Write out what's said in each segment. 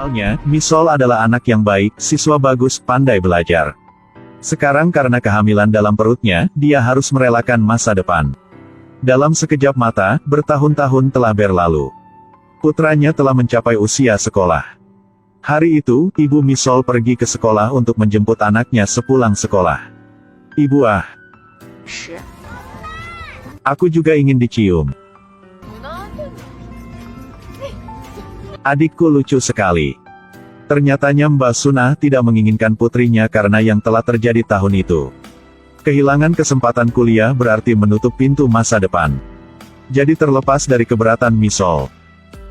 Awalnya, Misol adalah anak yang baik, siswa bagus, pandai belajar. Sekarang karena kehamilan dalam perutnya, dia harus merelakan masa depan. Dalam sekejap mata, bertahun-tahun telah berlalu. Putranya telah mencapai usia sekolah. Hari itu, ibu Misol pergi ke sekolah untuk menjemput anaknya sepulang sekolah. Ibu aku juga ingin dicium. Adikku lucu sekali. Ternyatanya Mbak Sunah tidak menginginkan putrinya karena yang telah terjadi tahun itu. Kehilangan kesempatan kuliah berarti menutup pintu masa depan. Jadi terlepas dari keberatan Misol,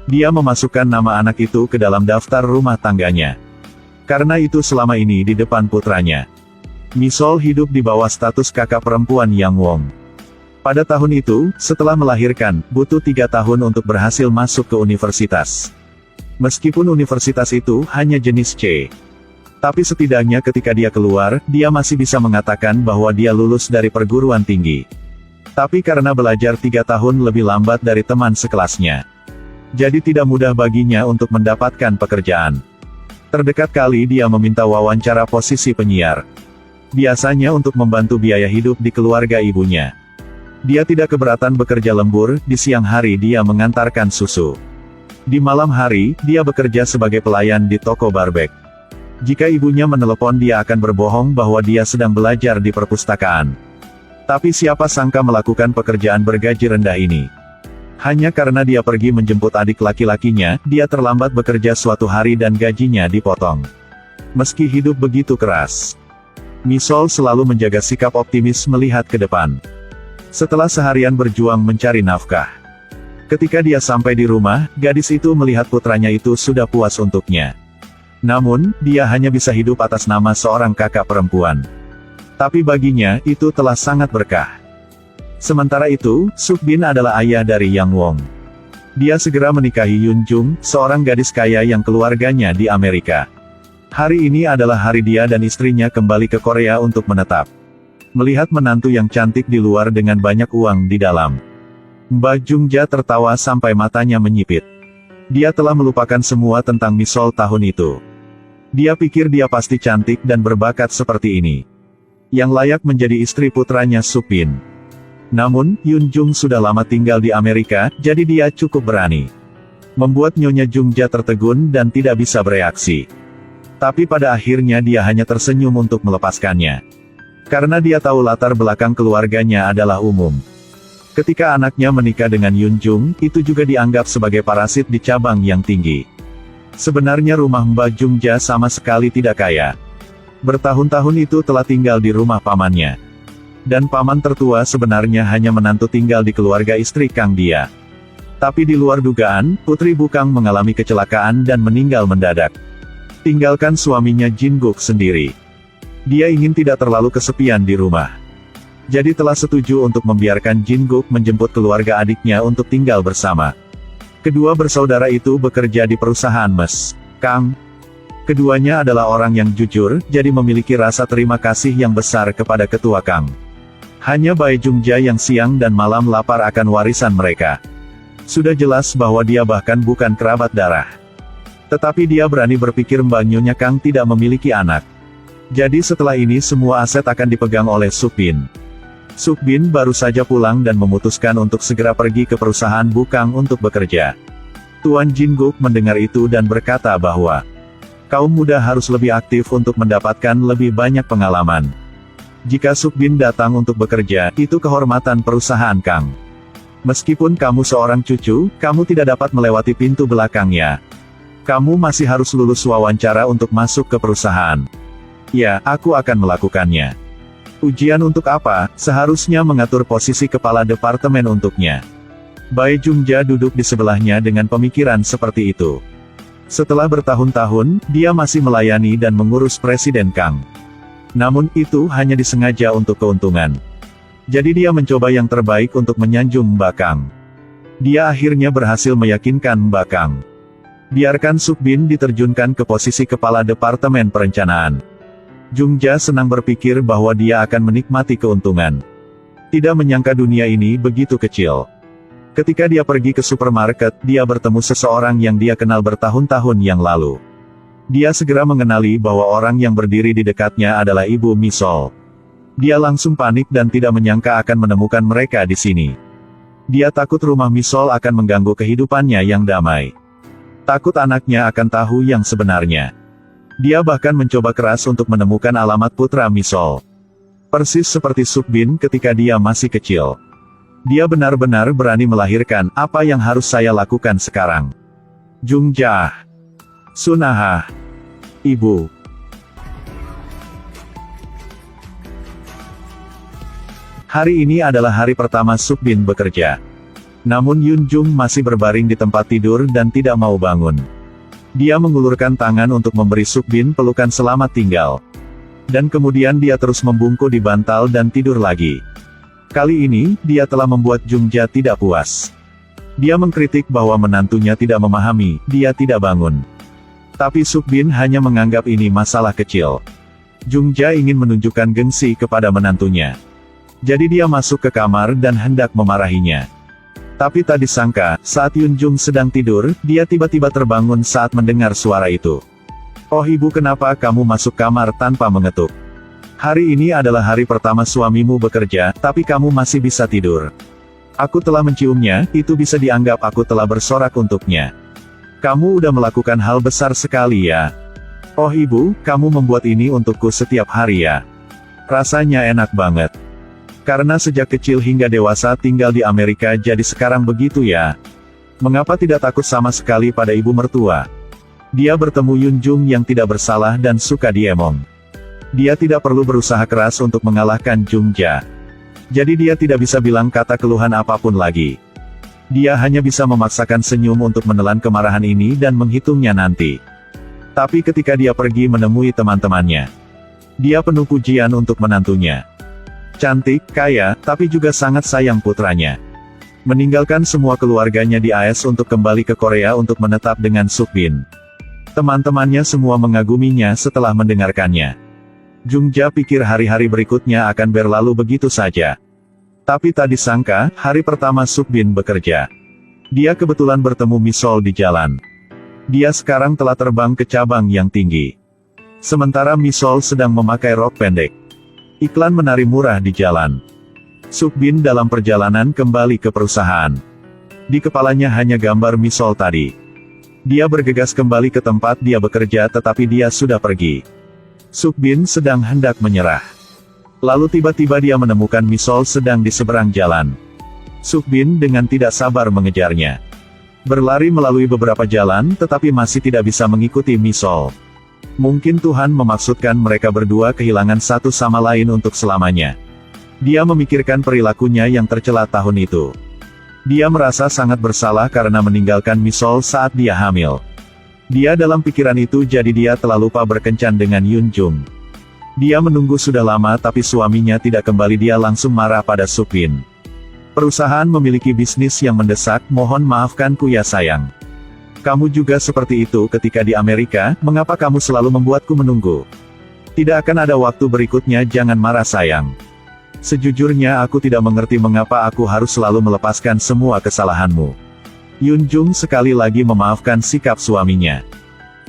dia memasukkan nama anak itu ke dalam daftar rumah tangganya. Karena itu selama ini di depan putranya, Misol hidup di bawah status kakak perempuan Yang Wong. Pada tahun itu, setelah melahirkan, butuh 3 tahun untuk berhasil masuk ke universitas. Meskipun universitas itu hanya jenis C. Tapi setidaknya ketika dia keluar, dia masih bisa mengatakan bahwa dia lulus dari perguruan tinggi. Tapi karena belajar 3 tahun lebih lambat dari teman sekelasnya, jadi tidak mudah baginya untuk mendapatkan pekerjaan. Terdekat kali dia meminta wawancara posisi penyiar. Biasanya untuk membantu biaya hidup di keluarga ibunya. Dia tidak keberatan bekerja lembur, di siang hari dia mengantarkan susu. Di malam hari, dia bekerja sebagai pelayan di toko barbek. Jika ibunya menelepon dia akan berbohong bahwa dia sedang belajar di perpustakaan. Tapi siapa sangka melakukan pekerjaan bergaji rendah ini. Hanya karena dia pergi menjemput adik laki-lakinya, dia terlambat bekerja suatu hari dan gajinya dipotong. Meski hidup begitu keras, Misol selalu menjaga sikap optimis melihat ke depan. Setelah seharian berjuang mencari nafkah, ketika dia sampai di rumah, gadis itu melihat putranya itu sudah puas untuknya. Namun, dia hanya bisa hidup atas nama seorang kakak perempuan. Tapi baginya, itu telah sangat berkah. Sementara itu, Sukbin adalah ayah dari Yang Wong. Dia segera menikahi Yun Jung, seorang gadis kaya yang keluarganya di Amerika. Hari ini adalah hari dia dan istrinya kembali ke Korea untuk menetap. Melihat menantu yang cantik di luar dengan banyak uang di dalam, Mbak Jungja tertawa sampai matanya menyipit. Dia telah melupakan semua tentang Misol tahun itu. Dia pikir dia pasti cantik dan berbakat seperti ini, yang layak menjadi istri putranya Sukbin. Namun, Yun Jung sudah lama tinggal di Amerika, jadi dia cukup berani. Membuat Nyonya Jungja tertegun dan tidak bisa bereaksi. Tapi pada akhirnya dia hanya tersenyum untuk melepaskannya. Karena dia tahu latar belakang keluarganya adalah umum. Ketika anaknya menikah dengan Yun Jung, itu juga dianggap sebagai parasit di cabang yang tinggi. Sebenarnya rumah Mbak Jungja sama sekali tidak kaya. Bertahun-tahun itu telah tinggal di rumah pamannya. Dan paman tertua sebenarnya hanya menantu tinggal di keluarga istri Kang dia. Tapi di luar dugaan, Putri Bukang mengalami kecelakaan dan meninggal mendadak. Tinggalkan suaminya Jin Guk sendiri. Dia ingin tidak terlalu kesepian di rumah. Jadi telah setuju untuk membiarkan Jin Guk menjemput keluarga adiknya untuk tinggal bersama. Kedua bersaudara itu bekerja di perusahaan Mes Kang. Keduanya adalah orang yang jujur, jadi memiliki rasa terima kasih yang besar kepada ketua Kang. Hanya Bai Jungja yang siang dan malam lapar akan warisan mereka. Sudah jelas bahwa dia bahkan bukan kerabat darah. Tetapi dia berani berpikir Mbak Nyonya Kang tidak memiliki anak. Jadi setelah ini semua aset akan dipegang oleh Sukbin. Sukbin baru saja pulang dan memutuskan untuk segera pergi ke perusahaan Bukang untuk bekerja. Tuan Jin Guk mendengar itu dan berkata bahwa kaum muda harus lebih aktif untuk mendapatkan lebih banyak pengalaman. Jika Sukbin datang untuk bekerja, itu kehormatan perusahaan Kang. Meskipun kamu seorang cucu, kamu tidak dapat melewati pintu belakangnya. Kamu masih harus lulus wawancara untuk masuk ke perusahaan. Ya, aku akan melakukannya. Ujian untuk apa? Seharusnya mengatur posisi kepala departemen untuknya. Bai Jungja duduk di sebelahnya dengan pemikiran seperti itu. Setelah bertahun-tahun, dia masih melayani dan mengurus Presiden Kang. Namun, itu hanya disengaja untuk keuntungan. Jadi dia mencoba yang terbaik untuk menyanjung Mbak Kang. Dia akhirnya berhasil meyakinkan Mbak Kang. Biarkan Sukbin diterjunkan ke posisi kepala departemen perencanaan. Jungja senang berpikir bahwa dia akan menikmati keuntungan. Tidak menyangka dunia ini begitu kecil. Ketika dia pergi ke supermarket, dia bertemu seseorang yang dia kenal bertahun-tahun yang lalu. Dia segera mengenali bahwa orang yang berdiri di dekatnya adalah Ibu Misol. Dia langsung panik dan tidak menyangka akan menemukan mereka di sini. Dia takut rumah Misol akan mengganggu kehidupannya yang damai. Takut anaknya akan tahu yang sebenarnya. Dia bahkan mencoba keras untuk menemukan alamat putra Misol. Persis seperti Sukbin ketika dia masih kecil. Dia benar-benar berani melahirkan. Apa yang harus saya lakukan sekarang? Jungjah. Sunahah. Ibu. Hari ini adalah hari pertama Sukbin bekerja. Namun Yunjung masih berbaring di tempat tidur dan tidak mau bangun. Dia mengulurkan tangan untuk memberi Sukbin pelukan selamat tinggal. Dan kemudian dia terus membungkuk di bantal dan tidur lagi. Kali ini, dia telah membuat Jungja tidak puas. Dia mengkritik bahwa menantunya tidak memahami, dia tidak bangun. Tapi Sukbin hanya menganggap ini masalah kecil. Jungja ingin menunjukkan gengsi kepada menantunya. Jadi dia masuk ke kamar dan hendak memarahinya. Tapi tak disangka, saat Yunjung sedang tidur, dia tiba-tiba terbangun saat mendengar suara itu. "Oh ibu, kenapa kamu masuk kamar tanpa mengetuk? Hari ini adalah hari pertama suamimu bekerja, tapi kamu masih bisa tidur. Aku telah menciumnya, itu bisa dianggap aku telah bersorak untuknya. Kamu udah melakukan hal besar sekali ya. Oh ibu, kamu membuat ini untukku setiap hari ya. Rasanya enak banget. Karena sejak kecil hingga dewasa tinggal di Amerika jadi sekarang begitu ya. Mengapa tidak takut sama sekali pada ibu mertua?" Dia bertemu Yunjung yang tidak bersalah dan suka diemong. Dia tidak perlu berusaha keras untuk mengalahkan Jungja. Jadi dia tidak bisa bilang kata keluhan apapun lagi. Dia hanya bisa memaksakan senyum untuk menelan kemarahan ini dan menghitungnya nanti. Tapi ketika dia pergi menemui teman-temannya, dia penuh pujian untuk menantunya. Cantik, kaya, tapi juga sangat sayang putranya. Meninggalkan semua keluarganya di AS untuk kembali ke Korea untuk menetap dengan Sukbin. Teman-temannya semua mengaguminya setelah mendengarkannya. Jungja pikir hari-hari berikutnya akan berlalu begitu saja. Tapi tak disangka, hari pertama Sukbin bekerja. Dia kebetulan bertemu Misol di jalan. Dia sekarang telah terbang ke cabang yang tinggi. Sementara Misol sedang memakai rok pendek. Iklan menari murah di jalan. Sukbin dalam perjalanan kembali ke perusahaan. Di kepalanya hanya gambar Misol tadi. Dia bergegas kembali ke tempat dia bekerja tetapi dia sudah pergi. Sukbin sedang hendak menyerah. Lalu tiba-tiba dia menemukan Misol sedang di seberang jalan. Sukbin dengan tidak sabar mengejarnya. Berlari melalui beberapa jalan tetapi masih tidak bisa mengikuti Misol. Mungkin Tuhan memaksudkan mereka berdua kehilangan satu sama lain untuk selamanya. Dia memikirkan perilakunya yang tercela tahun itu. Dia merasa sangat bersalah karena meninggalkan Misol saat dia hamil. Dia dalam pikiran itu jadi dia telah lupa berkencan dengan Yunjung. Dia menunggu sudah lama tapi suaminya tidak kembali, dia langsung marah pada Sukbin. "Perusahaan memiliki bisnis yang mendesak, mohon maafkanku ya sayang. Kamu juga seperti itu ketika di Amerika, mengapa kamu selalu membuatku menunggu? Tidak akan ada waktu berikutnya, jangan marah sayang. Sejujurnya aku tidak mengerti mengapa aku harus selalu melepaskan semua kesalahanmu." Yunjung sekali lagi memaafkan sikap suaminya.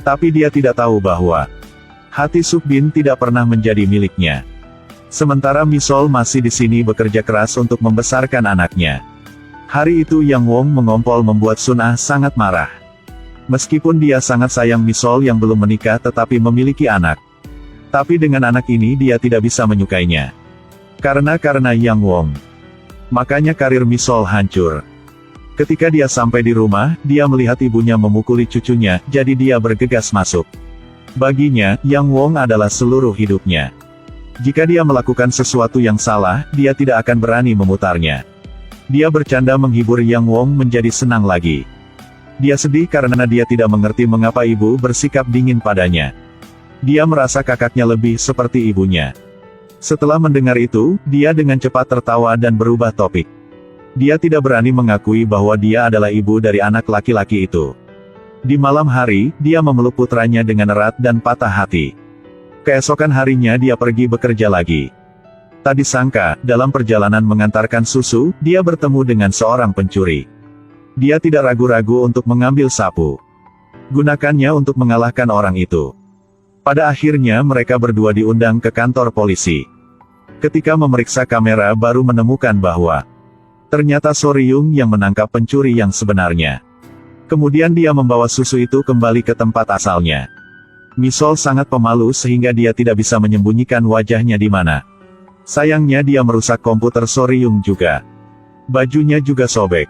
Tapi dia tidak tahu bahwa hati Sukbin tidak pernah menjadi miliknya. Sementara Misol masih di sini bekerja keras untuk membesarkan anaknya. Hari itu Yang Wong mengompol membuat Sunah sangat marah. Meskipun dia sangat sayang Misol yang belum menikah tetapi memiliki anak. Tapi dengan anak ini dia tidak bisa menyukainya. Karena Yang Wong. Makanya karir Misol hancur. Ketika dia sampai di rumah, dia melihat ibunya memukuli cucunya, jadi dia bergegas masuk. Baginya, Yang Wong adalah seluruh hidupnya. Jika dia melakukan sesuatu yang salah, dia tidak akan berani memutarnya. Dia bercanda menghibur Yang Wong menjadi senang lagi. Dia sedih karena dia tidak mengerti mengapa ibu bersikap dingin padanya. Dia merasa kakaknya lebih seperti ibunya. Setelah mendengar itu, dia dengan cepat tertawa dan berubah topik. Dia tidak berani mengakui bahwa dia adalah ibu dari anak laki-laki itu. Di malam hari, dia memeluk putranya dengan erat dan patah hati. Keesokan harinya dia pergi bekerja lagi. Tak disangka, dalam perjalanan mengantarkan susu, dia bertemu dengan seorang pencuri. Dia tidak ragu-ragu untuk mengambil sapu. Gunakannya untuk mengalahkan orang itu. Pada akhirnya mereka berdua diundang ke kantor polisi. Ketika memeriksa kamera baru menemukan bahwa ternyata Soryung yang menangkap pencuri yang sebenarnya. Kemudian dia membawa susu itu kembali ke tempat asalnya. Misol sangat pemalu sehingga dia tidak bisa menyembunyikan wajahnya di mana. Sayangnya dia merusak komputer Soryung juga. Bajunya juga sobek.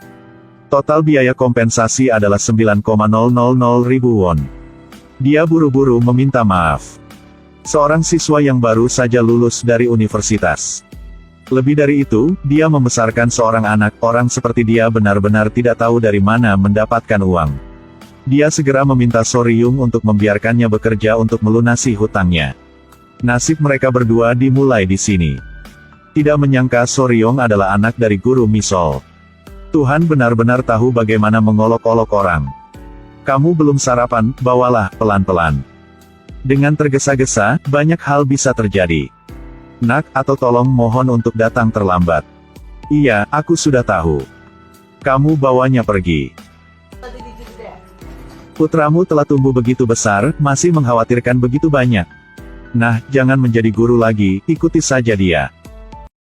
Total biaya kompensasi adalah 9,000 ribu won. Dia buru-buru meminta maaf. Seorang siswa yang baru saja lulus dari universitas. Lebih dari itu, dia membesarkan seorang anak. Orang seperti dia benar-benar tidak tahu dari mana mendapatkan uang. Dia segera meminta Soryung untuk membiarkannya bekerja untuk melunasi hutangnya. Nasib mereka berdua dimulai di sini. Tidak menyangka Soryung adalah anak dari guru Misol. Tuhan benar-benar tahu bagaimana mengolok-olok orang. Kamu belum sarapan, bawalah pelan-pelan. Dengan tergesa-gesa, banyak hal bisa terjadi. Nak, atau tolong mohon untuk datang terlambat. Iya, aku sudah tahu. Kamu bawanya pergi. Putramu telah tumbuh begitu besar, masih mengkhawatirkan begitu banyak. Nah, jangan menjadi guru lagi, ikuti saja dia.